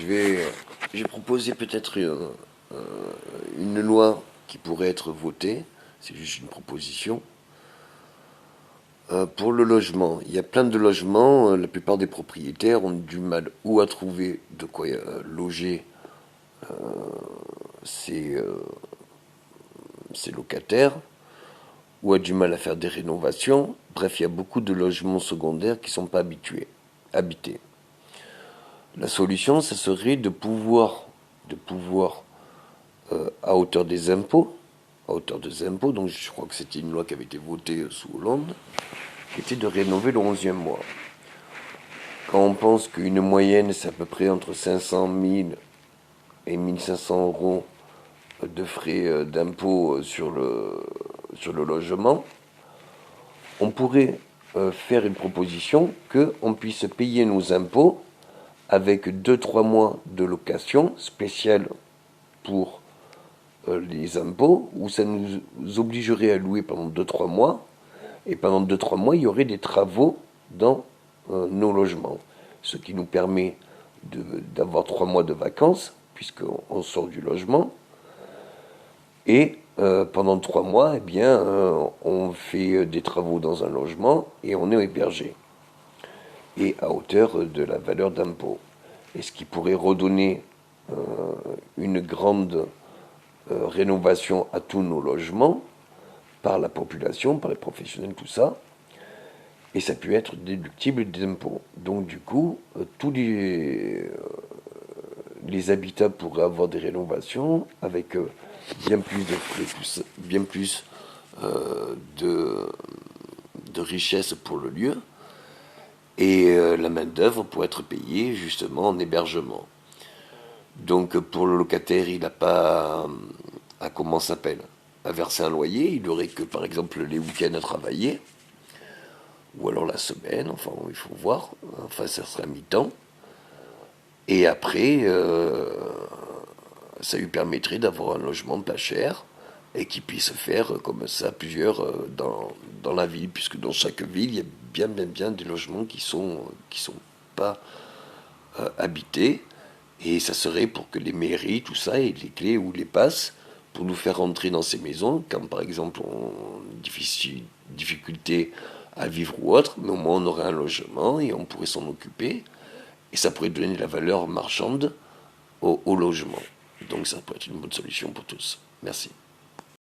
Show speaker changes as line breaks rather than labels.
j'ai proposé peut-être une loi qui pourrait être votée, c'est juste une proposition, pour le logement. Il y a plein de logements, la plupart des propriétaires ont du mal ou à trouver de quoi loger ces, ces locataires, ou a du mal à faire des rénovations. Bref, il y a beaucoup de logements secondaires qui ne sont pas habités. La solution, ça serait de pouvoir à hauteur des impôts, donc je crois que c'était une loi qui avait été votée sous Hollande, qui était de rénover le 11e mois. Quand on pense qu'une moyenne, c'est à peu près entre 500 000 et 1500 euros de frais d'impôt sur le logement, on pourrait faire une proposition qu'on puisse payer nos impôts avec 2-3 mois de location spéciale pour les impôts, où ça nous obligerait à louer pendant 2-3 mois, et pendant 2-3 mois, il y aurait des travaux dans nos logements, ce qui nous permet d'avoir 3 mois de vacances, puisqu'on sort du logement, et pendant 3 mois, eh bien, on fait des travaux dans un logement, et on est hébergé, et à hauteur de la valeur d'impôt. Et ce qui pourrait redonner une grande rénovation à tous nos logements, par la population, par les professionnels, tout ça, et ça peut être déductible des impôts. Donc du coup, tous les habitats pourraient avoir des rénovations avec bien plus de frais, bien plus de richesse pour le lieu, et la main-d'œuvre pour être payée justement en hébergement. Donc pour le locataire, il n'a pas à comment s'appelle à verser un loyer, il n'aurait que par exemple les week-ends à travailler, ou alors la semaine, enfin il faut voir, enfin ça serait à mi-temps. Et après, ça lui permettrait d'avoir un logement pas cher et qui puisse faire comme ça plusieurs dans la ville, puisque dans chaque ville, il y a bien des logements qui sont pas habités. Et ça serait pour que les mairies, tout ça, aient les clés ou les passes pour nous faire rentrer dans ces maisons, quand par exemple on a difficulté à vivre ou autre, mais au moins on aurait un logement et on pourrait s'en occuper. Et ça pourrait donner de la valeur marchande au logement. Donc ça pourrait être une bonne solution pour tous. Merci.